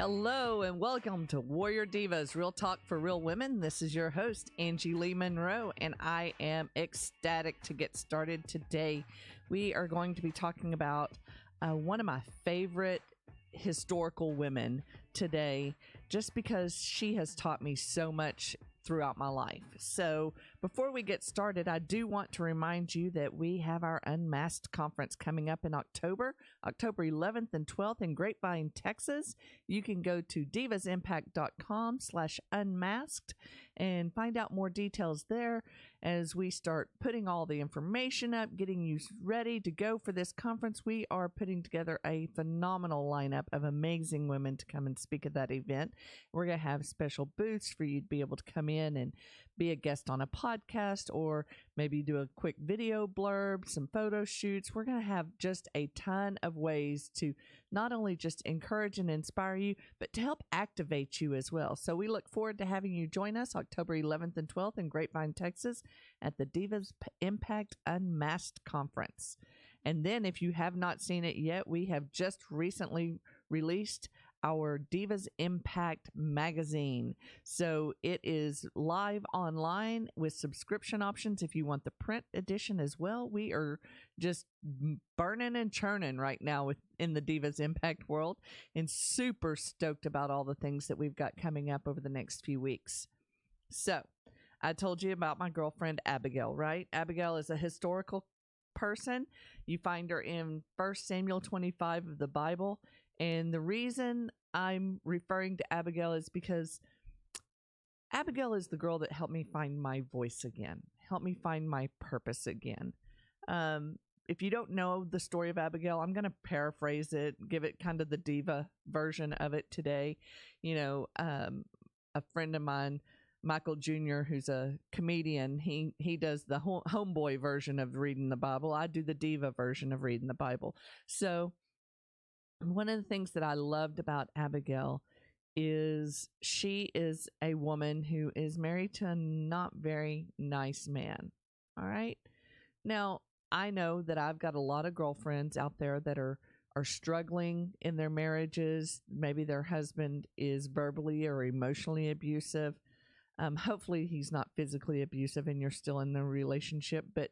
Hello and welcome to Warrior Divas, Real Talk for Real Women. This is your host, Angie Lee Monroe, and I am ecstatic to get started today. We are going to be talking about one of my favorite historical women today, just because she has taught me so much throughout my life. So before we get started, I do want to remind you that we have our Unmasked conference coming up in October 11th and 12th in Grapevine, Texas. You can go to divasimpact.com/unmasked and find out more details there as we start putting all the information up, getting you ready to go for this conference. We are putting together a phenomenal lineup of amazing women to come and speak at that event. We're going to have special booths for you to be able to come in and be a guest on a podcast, or maybe do a quick video blurb, some photo shoots. We're going to have just a ton of ways to not only just encourage and inspire you, but to help activate you as well. So we look forward to having you join us October 11th and 12th in Grapevine, Texas at the Divas Impact Unmasked Conference. And then if you have not seen it yet, we have just recently released our Divas Impact magazine. So it is live online with subscription options if you want the print edition as well. We are just burning and churning right now in the Divas Impact world, and super stoked about all the things that we've got coming up over the next few weeks. So I told you about my girlfriend Abigail, right? Abigail is a historical person. You find her in 1 Samuel 25 of the Bible. And the reason I'm referring to Abigail is because Abigail is the girl that helped me find my voice again, helped me find my purpose again. If you don't know the story of Abigail, I'm going to paraphrase it, give it kind of the diva version of it today. You know, a friend of mine, Michael Jr., who's a comedian, he does the homeboy version of reading the Bible. I do the diva version of reading the Bible. So one of the things that I loved about Abigail is she is a woman who is married to a not very nice man. All right. Now, I know that I've got a lot of girlfriends out there that are struggling in their marriages. Maybe their husband is verbally or emotionally abusive. Hopefully he's not physically abusive and you're still in the relationship. But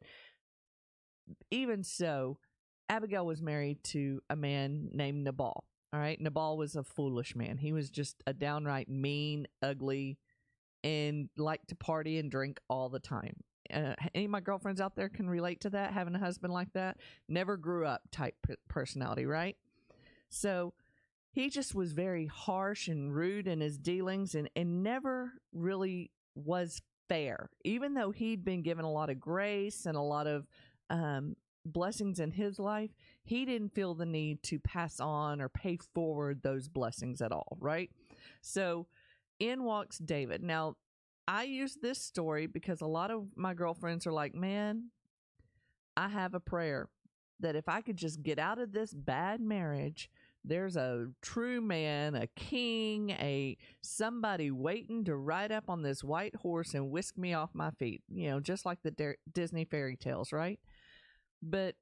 even so, Abigail was married to a man named Nabal. All right. Nabal was a foolish man. He was just a downright mean, ugly, and liked to party and drink all the time. Any of my girlfriends out there can relate to that, having a husband like that. Never grew up type personality, right? So he just was very harsh and rude in his dealings, and never really was fair. Even though he'd been given a lot of grace and a lot of blessings in his life, he didn't feel the need to pass on or pay forward those blessings at all, right? So in walks David. Now, I use this story because a lot of my girlfriends are like, man, I have a prayer that if I could just get out of this bad marriage, there's a true man, a king, somebody waiting to ride up on this white horse and whisk me off my feet, just like the Disney fairy tales, right? But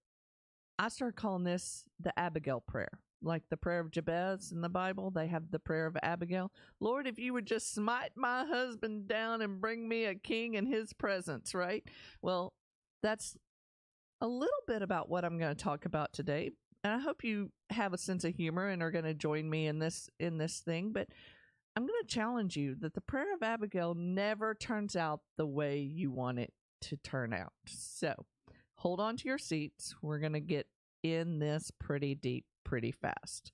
I started calling this the Abigail prayer. Like the prayer of Jabez in the Bible, they have the prayer of Abigail. Lord, if you would just smite my husband down and bring me a king in his presence, right? Well, that's a little bit about what I'm going to talk about today. And I hope you have a sense of humor and are going to join me in this thing. But I'm going to challenge you that the prayer of Abigail never turns out the way you want it to turn out. So hold on to your seats. We're going to get in this pretty deep, pretty fast.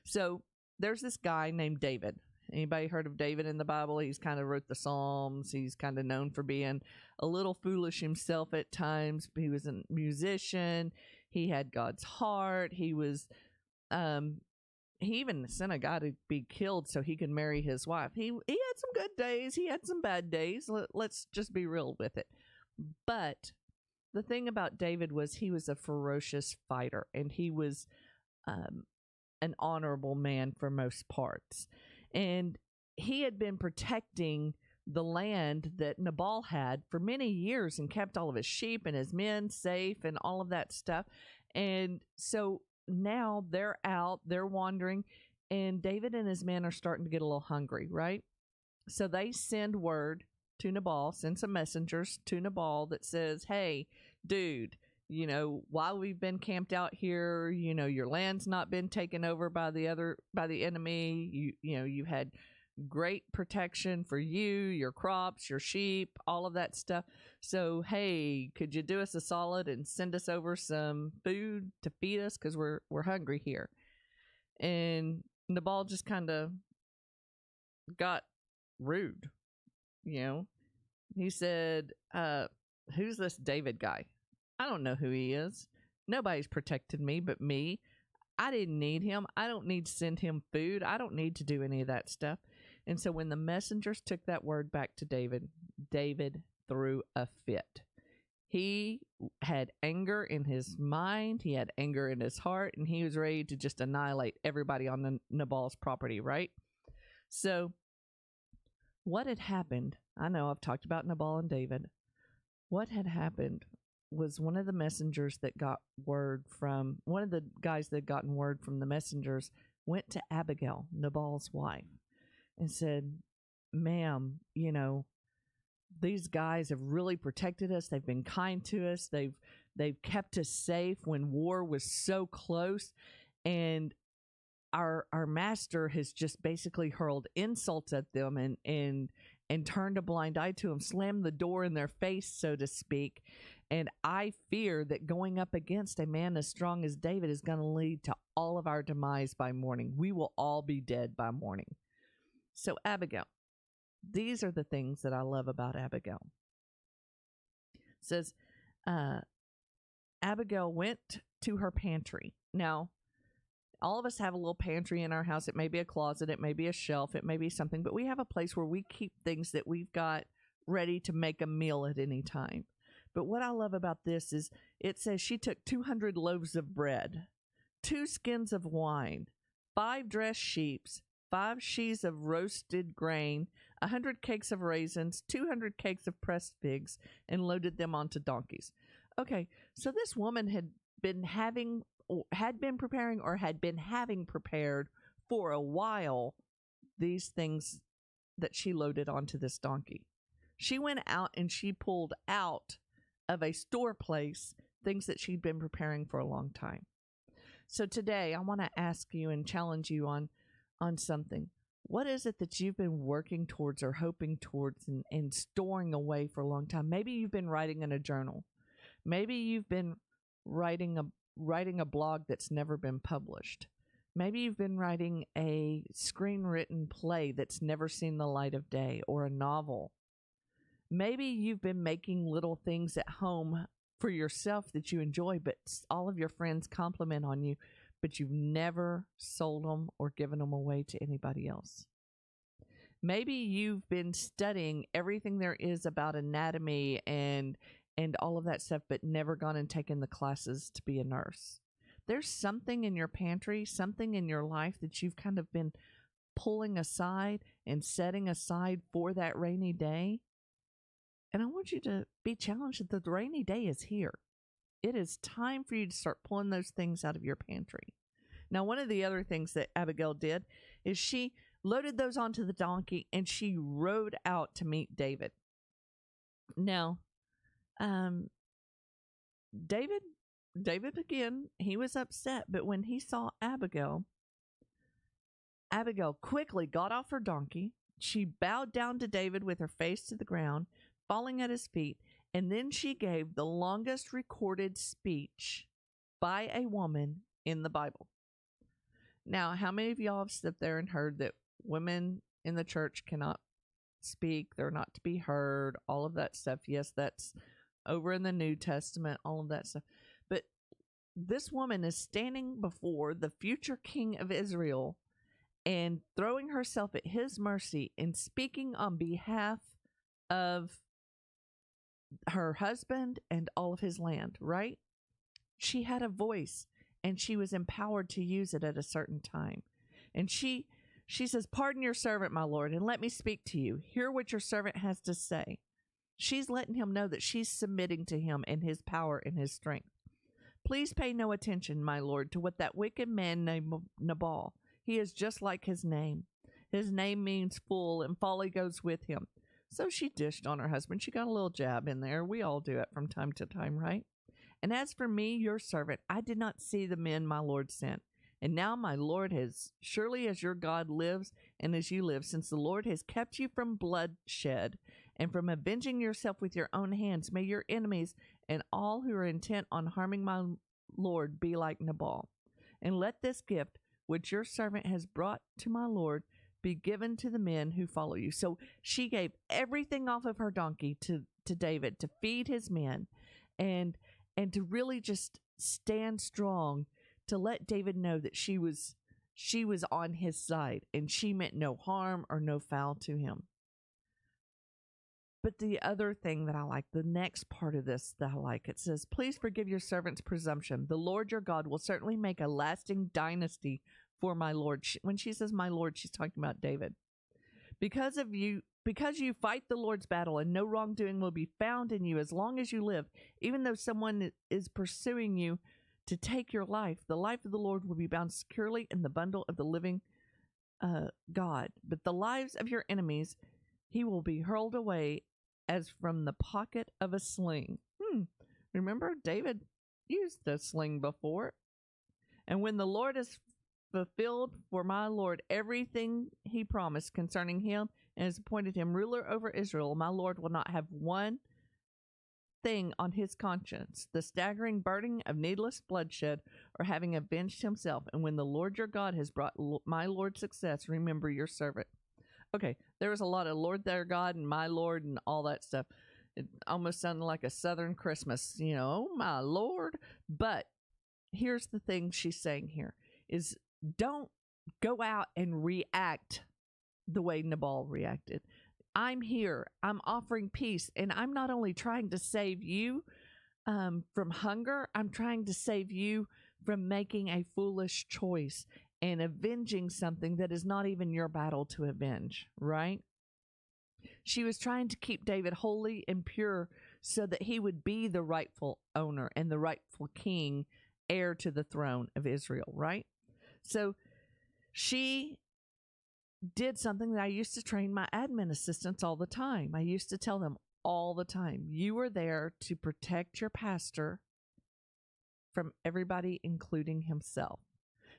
So there's this guy named David. Anybody heard of David in the Bible? He's kind of wrote the Psalms. He's kind of known for being a little foolish himself at times. He was a musician. He had God's heart. He was, he even sent a guy to be killed so he could marry his wife. He had some good days. He had some bad days. Let's just be real with it. But the thing about David was he was a ferocious fighter, and he was an honorable man for most parts. And he had been protecting the land that Nabal had for many years and kept all of his sheep and his men safe and all of that stuff. And so now they're out, they're wandering, And David and his men are starting to get a little hungry, right? So they send word to Nabal, send some messengers to Nabal that says, hey, dude, while we've been camped out here, your land's not been taken over by the enemy. You've had great protection for you, your crops, your sheep, all of that stuff. So, hey, could you do us a solid and send us over some food to feed us? Because we're hungry here. And Nabal just kind of got rude, He said, who's this David guy? I don't know who he is. Nobody's protected me but me. I didn't need him. I don't need to send him food. I don't need to do any of that stuff. And so when the messengers took that word back to David, David threw a fit. He had anger in his mind. He had anger in his heart, and he was ready to just annihilate everybody on Nabal's property, right? So what had happened, I know I've talked about Nabal and David. What had happened was one of the messengers that got word from, one of the guys that had gotten word from the messengers went to Abigail, Nabal's wife, and said, ma'am, these guys have really protected us. They've been kind to us. They've kept us safe when war was so close. And our master has just basically hurled insults at them and turned a blind eye to them, slammed the door in their face, so to speak. And I fear that going up against a man as strong as David is going to lead to all of our demise by morning. We will all be dead by morning. So Abigail, these are the things that I love about Abigail. It says, Abigail went to her pantry. Now, all of us have a little pantry in our house. It may be a closet, it may be a shelf, it may be something, but we have a place where we keep things that we've got ready to make a meal at any time. But what I love about this is it says she took 200 loaves of bread, 2 skins of wine, 5 dressed sheeps, 5 sheaves of roasted grain, 100 cakes of raisins, 200 cakes of pressed figs, and loaded them onto donkeys. Okay, so this woman had been having prepared for a while these things that she loaded onto this donkey. She went out and she pulled out of a store place things that she'd been preparing for a long time. So today I want to ask you and challenge you on something. What is it that you've been working towards or hoping towards and storing away for a long time? Maybe you've been writing in a journal. Maybe you've been writing a blog that's never been published. Maybe you've been writing a screen-written play that's never seen the light of day, or a novel. Maybe you've been making little things at home for yourself that you enjoy, but all of your friends compliment on you, but you've never sold them or given them away to anybody else. Maybe you've been studying everything there is about anatomy and all of that stuff, but never gone and taken the classes to be a nurse. There's something in your pantry, something in your life that you've kind of been pulling aside and setting aside for that rainy day. And I want you to be challenged that the rainy day is here. It is time for you to start pulling those things out of your pantry. Now, one of the other things that Abigail did is she loaded those onto the donkey and she rode out to meet David. Now, David again, he was upset, but when he saw Abigail quickly got off her donkey. She bowed down to David with her face to the ground, falling at his feet, and then she gave the longest recorded speech by a woman in the Bible. Now, how many of y'all have stood there and heard that women in the church cannot speak, they're not to be heard, all of that stuff? Yes, that's over in the New Testament, all of that stuff. But this woman is standing before the future king of Israel and throwing herself at his mercy and speaking on behalf of her husband and all of his land, right? She had a voice and she was empowered to use it at a certain time. And she says, "Pardon your servant, my lord, and let me speak to you. Hear what your servant has to say." She's letting him know that she's submitting to him and his power and his strength. "Please pay no attention, my lord, to what that wicked man named Nabal. He is just like his name. His name means fool, and folly goes with him. So she dished on her husband. She got a little jab in there. We all do it from time to time, right? And as for me, your servant, I did not see the men my Lord sent. And now my Lord has, surely as your God lives and as you live, since the Lord has kept you from bloodshed and from avenging yourself with your own hands, may your enemies and all who are intent on harming my Lord be like Nabal. And let this gift, which your servant has brought to my Lord, be given to the men who follow you. So she gave everything off of her donkey to David to feed his men and to really just stand strong, to let David know that she was on his side and she meant no harm or no foul to him. But the other thing that I like, the next part of this that I like, it says, please forgive your servant's presumption. The Lord your God will certainly make a lasting dynasty for my Lord. When she says my Lord, she's talking about David. Because you fight the Lord's battle, and no wrongdoing will be found in you as long as you live, even though someone is pursuing you to take your life, the life of the Lord will be bound securely in the bundle of the living God. But the lives of your enemies, he will be hurled away as from the pocket of a sling. Remember, David used the sling before. And when the Lord has fulfilled for my Lord everything he promised concerning him and has appointed him ruler over Israel, my Lord will not have one thing on his conscience, the staggering burning of needless bloodshed or having avenged himself. And when the Lord your God has brought my Lord success, remember your servant. Okay, there was a lot of Lord their God and my Lord and all that stuff. It almost sounded like a Southern Christmas, oh my Lord. But here's the thing she's saying here is, don't go out and react the way Nabal reacted. I'm here. I'm offering peace. And I'm not only trying to save you from hunger, I'm trying to save you from making a foolish choice and avenging something that is not even your battle to avenge, right? She was trying to keep David holy and pure so that he would be the rightful owner and the rightful king, heir to the throne of Israel, right? So she did something that I used to train my admin assistants all the time. I used to tell them all the time, you are there to protect your pastor from everybody, including himself.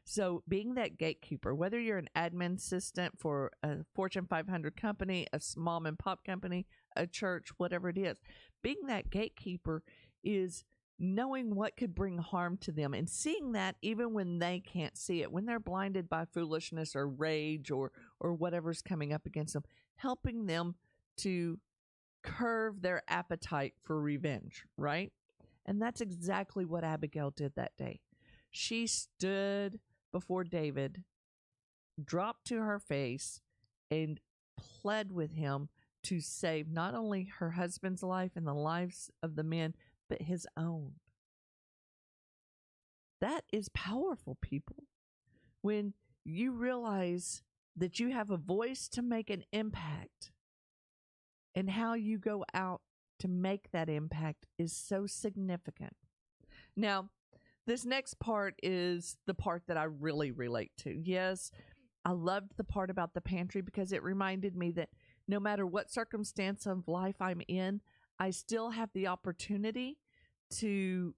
So being that gatekeeper, whether you're an admin assistant for a Fortune 500 company, a small and pop company, a church, whatever it is, being that gatekeeper is knowing what could bring harm to them and seeing that even when they can't see it, when they're blinded by foolishness or rage or whatever's coming up against them, helping them to curb their appetite for revenge, right? And that's exactly what Abigail did that day. She stood before David, dropped to her face, and pled with him to save not only her husband's life and the lives of the men, but his own. That is powerful, people. When you realize that you have a voice to make an impact, and how you go out to make that impact is so significant. Now, this next part is the part that I really relate to. Yes, I loved the part about the pantry because it reminded me that no matter what circumstance of life I'm in, I still have the opportunity to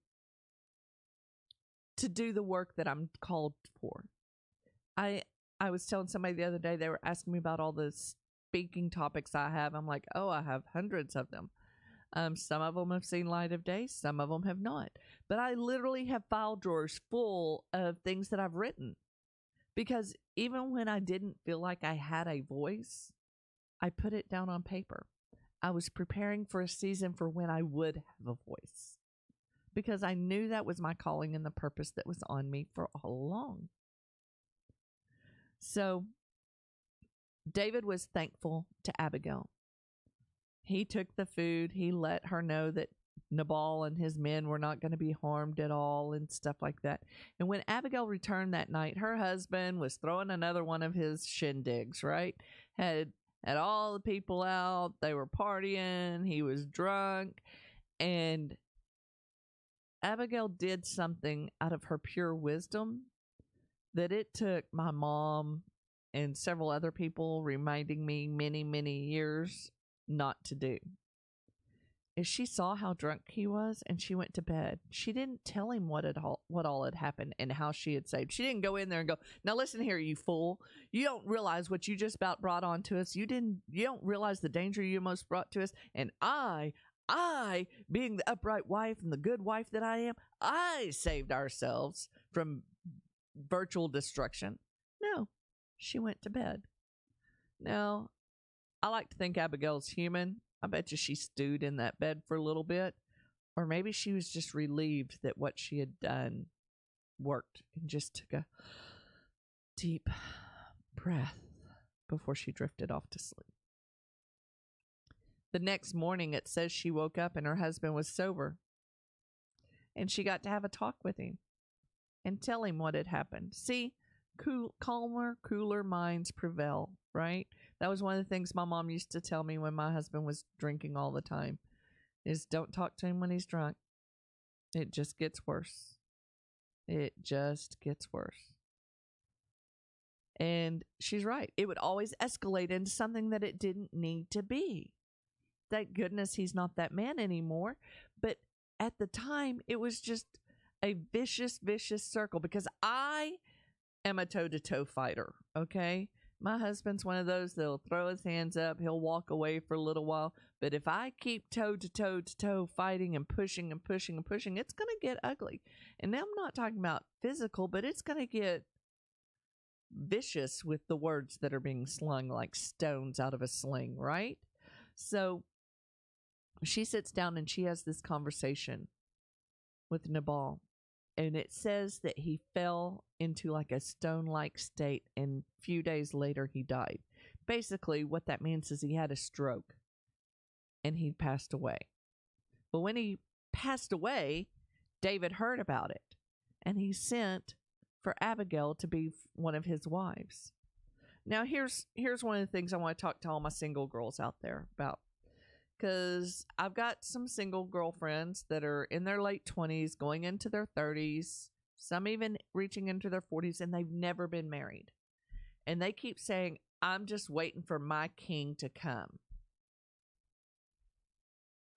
do the work that I'm called for. I was telling somebody the other day, they were asking me about all the speaking topics I have. I'm like, oh, I have hundreds of them. Some of them have seen light of day, some of them have not. But I literally have file drawers full of things that I've written. Because even when I didn't feel like I had a voice, I put it down on paper. I was preparing for a season for when I would have a voice. Because I knew that was my calling and the purpose that was on me for all along. So, David was thankful to Abigail. He took the food. He let her know that Nabal and his men were not going to be harmed at all and stuff like that. And when Abigail returned that night, her husband was throwing another one of his shindigs, right? Had all the people out. They were partying. He was drunk. And Abigail did something out of her pure wisdom that it took my mom and several other people reminding me many, many years not to do. Is she saw how drunk he was and she went to bed. She didn't tell him what all had happened and how she had saved. She didn't go in there and go, "Now listen here, you fool. You don't realize what you just about brought on to us. You don't realize the danger you almost brought to us. And I, being the upright wife and the good wife that I am, I saved ourselves from virtual destruction." No, she went to bed. Now, I like to think Abigail's human. I bet you she stewed in that bed for a little bit. Or maybe she was just relieved that what she had done worked and just took a deep breath before she drifted off to sleep. The next morning, it says she woke up and her husband was sober. And she got to have a talk with him and tell him what had happened. See, calmer, cooler minds prevail, right? That was one of the things my mom used to tell me when my husband was drinking all the time, is don't talk to him when he's drunk. It just gets worse. It just gets worse. And she's right. It would always escalate into something that it didn't need to be. Thank goodness he's not that man anymore. But at the time, it was just a vicious, vicious circle because I am a toe-to-toe fighter, okay? My husband's one of those that'll throw his hands up. He'll walk away for a little while. But if I keep toe-to-toe fighting and pushing and pushing and pushing, it's going to get ugly. And now I'm not talking about physical, but it's going to get vicious with the words that are being slung like stones out of a sling, right? So she sits down and she has this conversation with Nabal. And it says that he fell into like a stone-like state, and a few days later he died. Basically, what that means is he had a stroke, and he passed away. But when he passed away, David heard about it, and he sent for Abigail to be one of his wives. Now, here's one of the things I want to talk to all my single girls out there about. Because I've got some single girlfriends that are in their late 20s, going into their 30s, some even reaching into their 40s, and they've never been married. And they keep saying, "I'm just waiting for my king to come."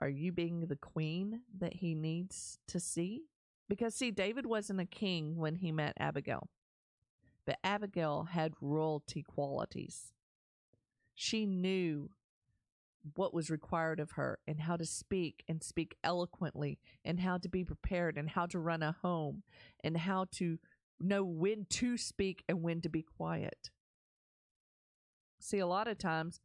Are you being the queen that he needs to see? Because, see, David wasn't a king when he met Abigail. But Abigail had royalty qualities. She knew what was required of her and how to speak and speak eloquently and how to be prepared and how to run a home and how to know when to speak and when to be quiet. See, a lot of times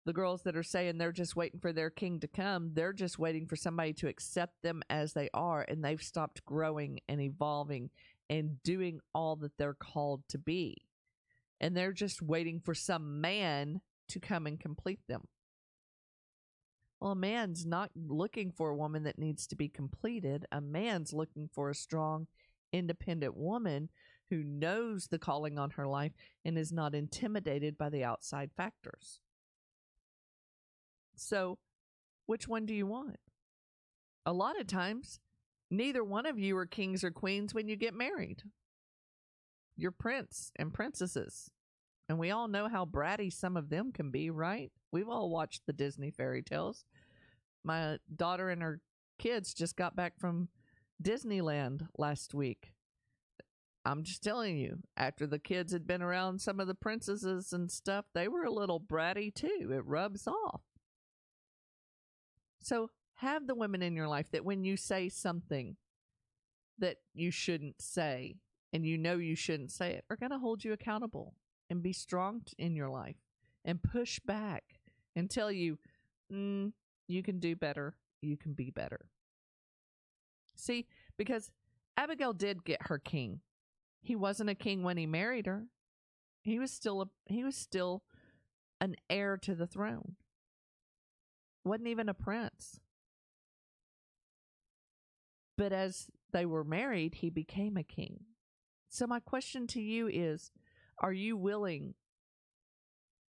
the girls that are saying they're just waiting for their king to come, they're just waiting for somebody to accept them as they are, and they've stopped growing and evolving and doing all that they're called to be. And they're just waiting for some man to come and complete them. Well, a man's not looking for a woman that needs to be completed. A man's looking for a strong, independent woman who knows the calling on her life and is not intimidated by the outside factors. So, which one do you want? A lot of times, neither one of you are kings or queens when you get married. You're prince and princesses. And we all know how bratty some of them can be, right? We've all watched the Disney fairy tales. My daughter and her kids just got back from Disneyland last week. I'm just telling you, after the kids had been around some of the princesses and stuff, they were a little bratty too. It rubs off. So have the women in your life that when you say something that you shouldn't say, and you know you shouldn't say it, are going to hold you accountable and be strong in your life and push back and tell you, you can do better. You can be better. See, because Abigail did get her king. He wasn't a king when he married her. He was still an heir to the throne. Wasn't even a prince. But as they were married, he became a king. So my question to you is, are you willing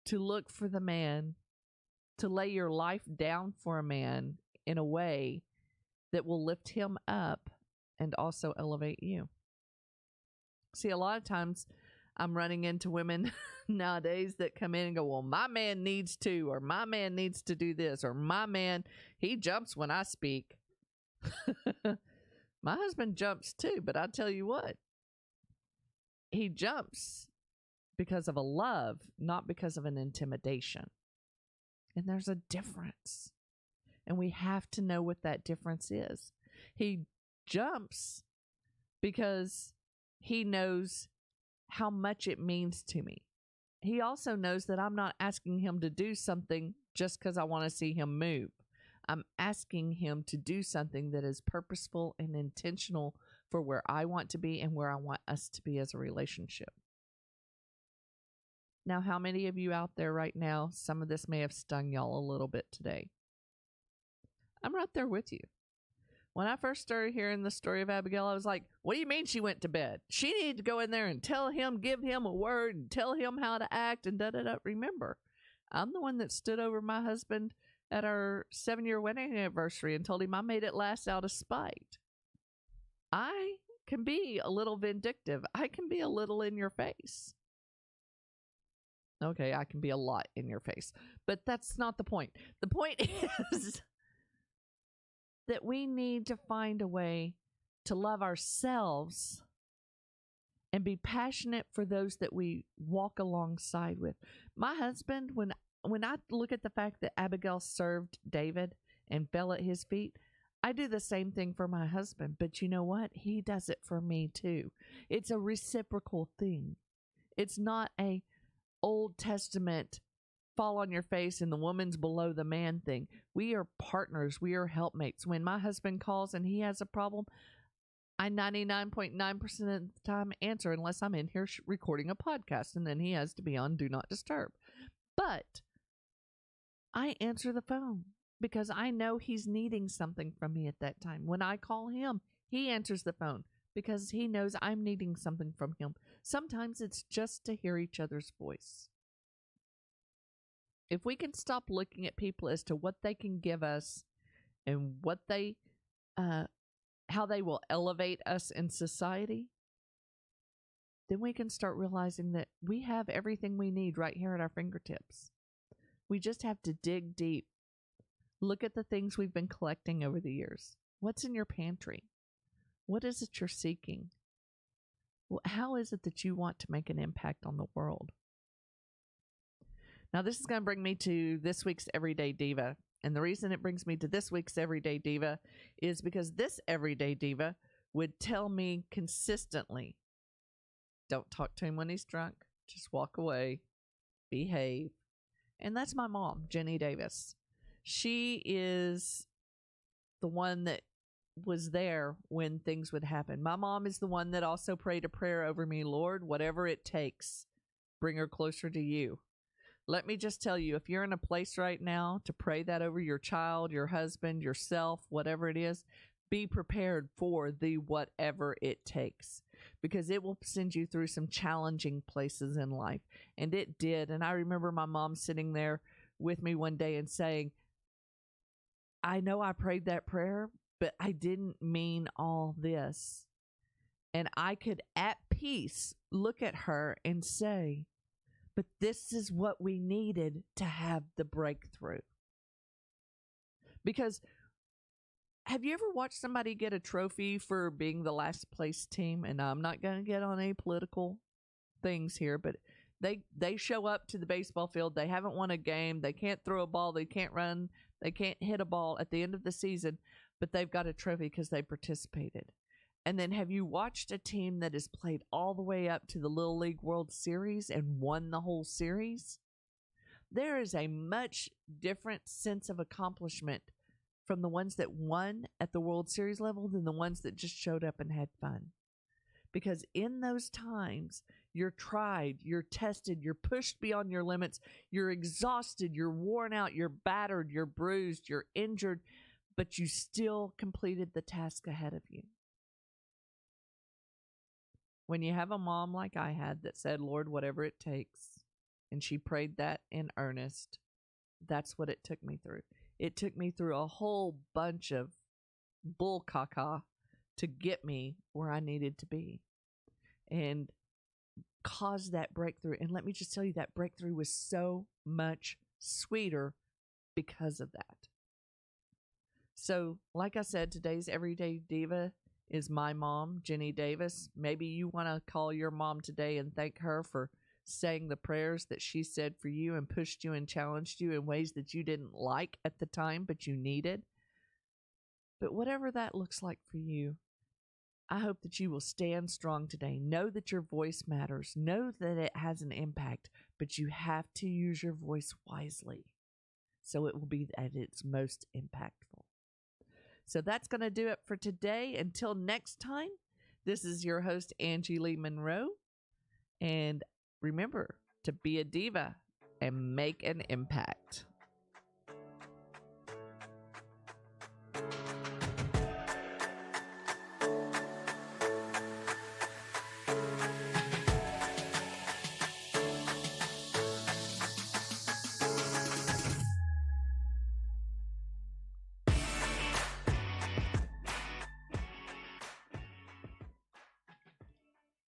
to look for the man, to lay your life down for a man in a way that will lift him up and also elevate you? See, a lot of times I'm running into women nowadays that come in and go, well, my man needs to, or my man needs to do this, or my man, he jumps when I speak. My husband jumps too, but I tell you what, he jumps because of a love, not because of an intimidation. And there's a difference. And we have to know what that difference is. He jumps because he knows how much it means to me. He also knows that I'm not asking him to do something just because I want to see him move. I'm asking him to do something that is purposeful and intentional for where I want to be and where I want us to be as a relationship. Now, how many of you out there right now, some of this may have stung y'all a little bit today. I'm right there with you. When I first started hearing the story of Abigail, I was like, what do you mean she went to bed? She needed to go in there and tell him, give him a word, and tell him how to act, and da-da-da. Remember, I'm the one that stood over my husband at our 7-year wedding anniversary and told him I made it last out of spite. I can be a little vindictive. I can be a little in your face. Okay, I can be a lot in your face, but that's not the point. The point is that we need to find a way to love ourselves and be passionate for those that we walk alongside with. My husband, when I look at the fact that Abigail served David and fell at his feet, I do the same thing for my husband. But you know what? He does it for me too. It's a reciprocal thing. It's not a Old Testament fall on your face and the woman's below the man thing. We are partners. We are helpmates. When my husband calls and he has a problem, I 99.9% of the time answer unless I'm in here recording a podcast, and then he has to be on Do Not Disturb. But I answer the phone because I know he's needing something from me at that time. When I call him, he answers the phone because he knows I'm needing something from him. Sometimes it's just to hear each other's voice. If we can stop looking at people as to what they can give us and what they, how they will elevate us in society, then we can start realizing that we have everything we need right here at our fingertips. We just have to dig deep. Look at the things we've been collecting over the years. What's in your pantry? What is it you're seeking? Well, how is it that you want to make an impact on the world? Now, this is going to bring me to this week's Everyday Diva. And the reason it brings me to this week's Everyday Diva is because this Everyday Diva would tell me consistently, don't talk to him when he's drunk. Just walk away. Behave. And that's my mom, Ginny Davis. She is the one that was there when things would happen. My mom is the one that also prayed a prayer over me, Lord, whatever it takes, bring her closer to you. Let me just tell you, if you're in a place right now to pray that over your child, your husband, yourself, whatever it is, be prepared for the whatever it takes, because it will send you through some challenging places in life. And it did. And I remember my mom sitting there with me one day and saying, I know I prayed that prayer, but I didn't mean all this. And I could at peace look at her and say, but this is what we needed to have the breakthrough. Because have you ever watched somebody get a trophy for being the last place team? And I'm not going to get on any political things here, but they show up to the baseball field. They haven't won a game. They can't throw a ball. They can't run. They can't hit a ball at the end of the season, but they've got a trophy because they participated. And then have you watched a team that has played all the way up to the Little League World Series and won the whole series? There is a much different sense of accomplishment from the ones that won at the World Series level than the ones that just showed up and had fun. Because in those times, you're tried, you're tested, you're pushed beyond your limits, you're exhausted, you're worn out, you're battered, you're bruised, you're injured, but you still completed the task ahead of you. When you have a mom like I had that said, Lord, whatever it takes, and she prayed that in earnest, that's what it took me through. It took me through a whole bunch of bull caca to get me where I needed to be. and caused that breakthrough. And let me just tell you, that breakthrough was so much sweeter because of that. So, like I said, today's Everyday Diva is my mom, Ginny Davis. Maybe you want to call your mom today and thank her for saying the prayers that she said for you and pushed you and challenged you in ways that you didn't like at the time, but you needed. But whatever that looks like for you, I hope that you will stand strong today. Know that your voice matters. Know that it has an impact, but you have to use your voice wisely so it will be at its most impactful. So that's going to do it for today. Until next time, this is your host, Angie Lee Monroe. And remember to be a diva and make an impact.